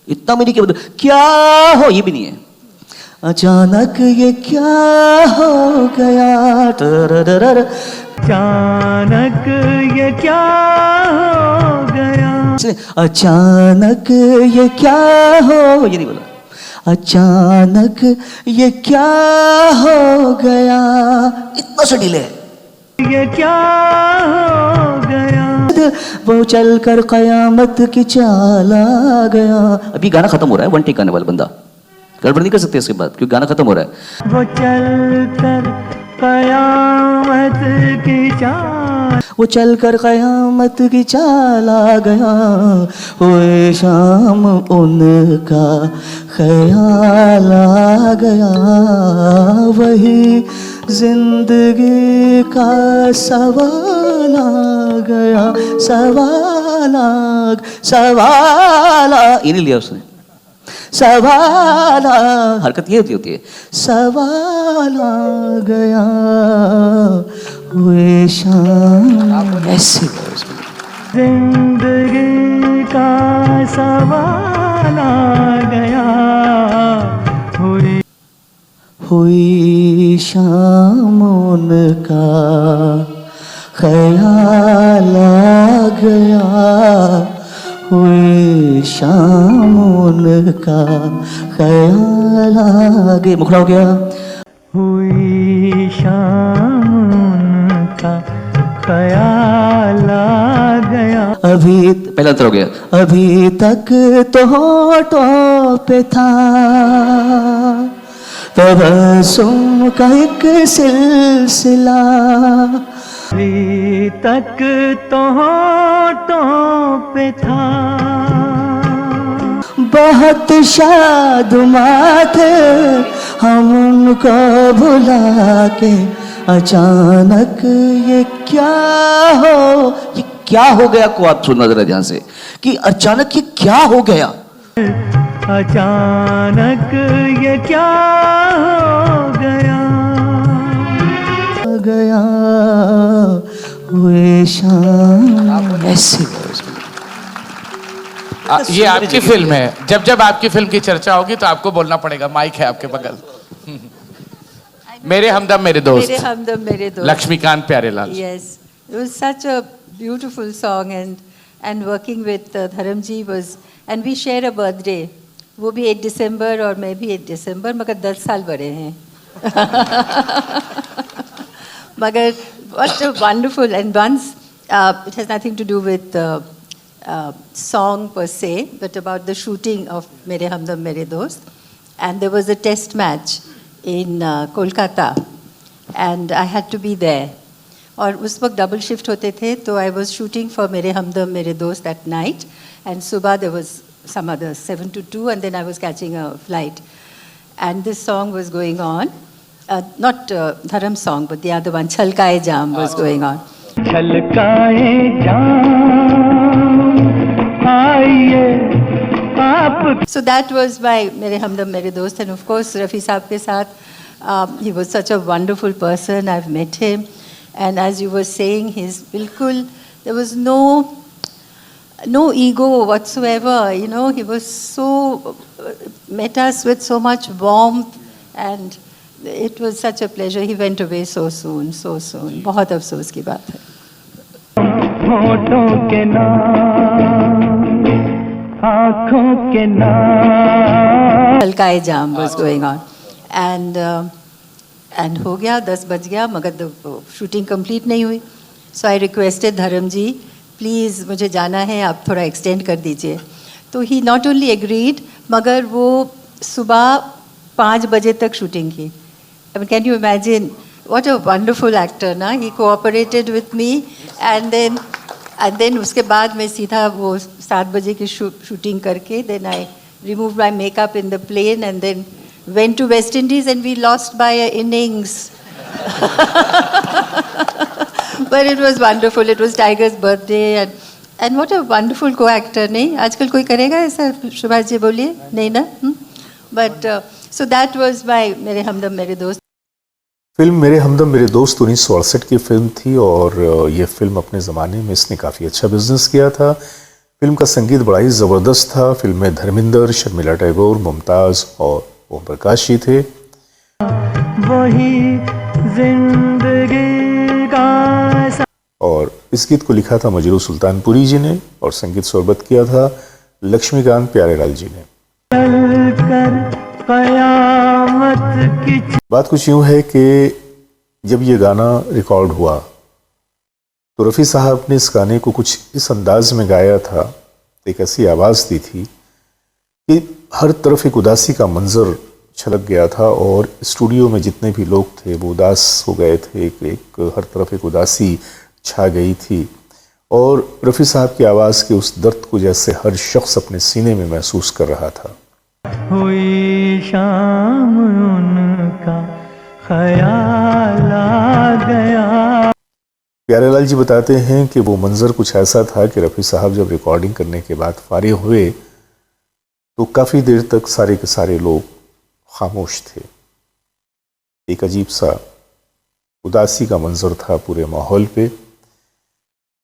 इतना भी नहीं कि क्या हो, ये भी नहीं है। अचानक ये क्या हो गया, तरररर, अचानक ये क्या हो गया, अचानक ये क्या हो, ये नहीं बोला, अचानक ये क्या हो गया, इतना सा डिले है। ये क्या हो गया, वो चलकर कयामत की चाल आ गया। अभी गाना खत्म हो रहा है, वन टेक करने वाला बंदा गड़बड़ नहीं कर सकते इसके बाद, क्योंकि गाना खत्म हो रहा है। वो चलकर कयामत की चाल, वो चलकर कयामत की चाल आ गया, हुए शाम उनका ख्याल आ गया, वही जिंदगी का सवाल आ गया, सवाल ये नहीं लिया उसने, सवाल हरकत ये होती है, सवाल आ गया, हुए शाम, ऐसे जिंदगी का सवाल आ गया, हुई शाम उनका ख्याल आ गया, हुई शाम उनका ख्याल आ गया, मुखड़ा हो गया, हुई शाम उनका ख्याल आ गया। अभी पहला अंतर हो गया, अभी तक तो होठों पे था तबस्सुम का एक सिलसिला, अभी तक तो होठों पे था, बहुत शादमां थे हम उनको भुला के, अचानक ये क्या हो गया को आप सुनना जरा ध्यान से, कि अचानक ये क्या हो गया, अचानक ये क्या हो गया, हुए शाम, ऐसे ये आपकी फिल्म है, जब जब आपकी फिल्म की चर्चा होगी तो आपको बोलना पड़ेगा, माइक है आपके बगल। मेरे हमदम मेरे दोस्त, मेरे हमदम मेरे दोस्त, Laxmikant Pyarelal. Yes, it was such a beautiful song, and working with Dharamji was, and we share a birthday. वो भी 8 दिसंबर और मैं भी 8 दिसंबर, मगर 10 साल बड़े हैं। मगर what a wonderful, and once it has nothing to do with song per se, but about the shooting of Mere Humdam Mere Dost, and there was a test match in Kolkata, and I had to be there. और उस वक्त double shift होते थे, तो I was shooting for मेरे हमदम मेरे दोस्त दैट नाइट, एंड सुबह there was some other 7 to 2, and then I was catching a flight, and this song was going on, not Dharam song, but the other one, Chalkaye Jam, was going on. छलकाए जाम आइए आप, So that was my Mere Humdam Mere Dost, and of course Rafi साहब के साथ, he was such a wonderful person. I've met him, and as you were saying, his bilkul, there was no ego whatsoever, you know, he was so, met us with so much warmth, and it was such a pleasure. He went away so soon. बहुत अफसोस की बात है। होठों के नाम, आँखों के नाम, Chalkaye Jam was going on, and हो गया, 10 बज गया, मगर शूटिंग कंप्लीट नहीं हुई। So I requested धर्म जी, प्लीज़ मुझे जाना है, आप थोड़ा एक्सटेंड कर दीजिए। तो ही नॉट ओनली एग्रीड, मगर वो सुबह 5 बजे तक शूटिंग की। I mean, can you imagine what a wonderful actor, ना? He cooperated with me, and then उसके बाद मैं सीधा वो 7 बजे की शूटिंग करके, then I removed my makeup in the plane, and then went to West Indies, and we lost by an innings. But it was wonderful. It was Tiger's birthday, and what a wonderful co-actor, नहीं? आजकल कोई करेगा ऐसा? सुभाष जी बोलिए, नहीं ना? But so that was my मेरे हमदम मेरे दोस्त। फिल्म मेरे हमदम मेरे दोस्त 1968 की फिल्म थी, और ये फिल्म अपने ज़माने में इसने काफ़ी अच्छा बिजनेस किया था। फिल्म का संगीत बड़ा ही ज़बरदस्त था। फिल्म में धर्मेंद्र, शर्मिला टैगोर, मुमताज़ और ओम प्रकाश जी थे। वही जिंदगी का और इस गीत को लिखा था मजरू सुल्तानपुरी जी ने और संगीत स्वरबद्ध किया था लक्ष्मीकांत प्यारेलाल जी ने। कर कयामत की बात कुछ यूँ है कि जब ये गाना रिकॉर्ड हुआ तो रफ़ी साहब ने इस गाने को कुछ इस अंदाज में गाया था, एक ऐसी आवाज़ दी थी कि हर तरफ एक उदासी का मंजर छलक गया था और स्टूडियो में जितने भी लोग थे वो उदास हो गए थे। एक हर तरफ एक उदासी छा गई थी और रफ़ी साहब की आवाज़ के उस दर्द को जैसे हर शख्स अपने सीने में महसूस कर रहा था। हुई शाम उनका ख्याल आ गया। प्यारेलाल जी बताते हैं कि वो मंज़र कुछ ऐसा था कि रफ़ी साहब जब रिकॉर्डिंग करने के बाद फारिग हुए तो काफ़ी देर तक सारे के सारे लोग खामोश थे। एक अजीब सा उदासी का मंजर था पूरे माहौल पे।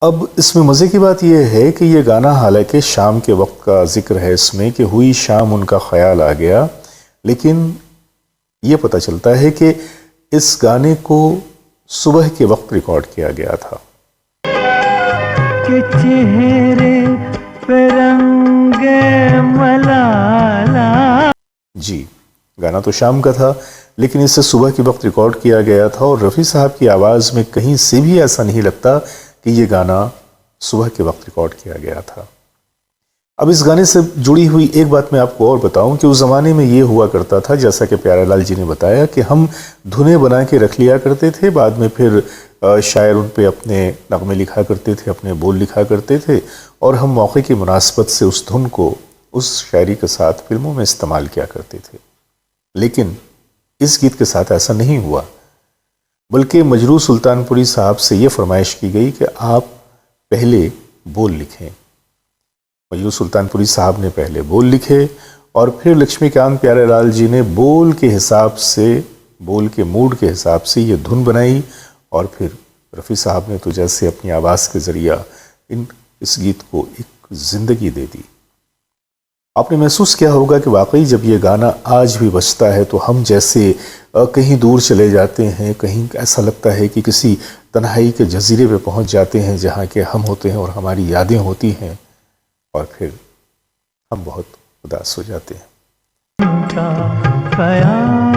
अब इसमें मज़े की बात यह है कि यह गाना हालांकि शाम के वक्त का जिक्र है इसमें कि हुई शाम उनका ख्याल आ गया, लेकिन ये पता चलता है कि इस गाने को सुबह के वक्त रिकॉर्ड किया गया था। कि चेहरे पे रंगे मलाला। जी, गाना तो शाम का था लेकिन इसे सुबह के वक्त रिकॉर्ड किया गया था और रफ़ी साहब की आवाज़ में कहीं से भी ऐसा नहीं लगता कि ये गाना सुबह के वक्त रिकॉर्ड किया गया था। अब इस गाने से जुड़ी हुई एक बात मैं आपको और बताऊं कि उस ज़माने में ये हुआ करता था, जैसा कि प्यारेलाल जी ने बताया, कि हम धुनें बना के रख लिया करते थे, बाद में फिर शायर उन पे अपने नगमे लिखा करते थे, अपने बोल लिखा करते थे और हम मौके की मुनासबत से उस धुन को उस शायरी के साथ फिल्मों में इस्तेमाल किया करते थे। लेकिन इस गीत के साथ ऐसा नहीं हुआ, बल्कि मजरू सुल्तानपुरी साहब से ये फरमाइश की गई कि आप पहले बोल लिखें। मजरू सुल्तानपुरी साहब ने पहले बोल लिखे और फिर लक्ष्मीकांत प्यारेलाल जी ने बोल के हिसाब से, बोल के मूड के हिसाब से ये धुन बनाई और फिर रफ़ी साहब ने तो जैसे अपनी आवाज़ के ज़रिया इस गीत को एक ज़िंदगी दे दी। आपने महसूस किया होगा कि वाकई जब ये गाना आज भी बजता है तो हम जैसे कहीं दूर चले जाते हैं, कहीं ऐसा लगता है कि किसी तन्हाई के जजीरे पे पहुंच जाते हैं जहाँ के हम होते हैं और हमारी यादें होती हैं और फिर हम बहुत उदास हो जाते हैं। उनका ख्याल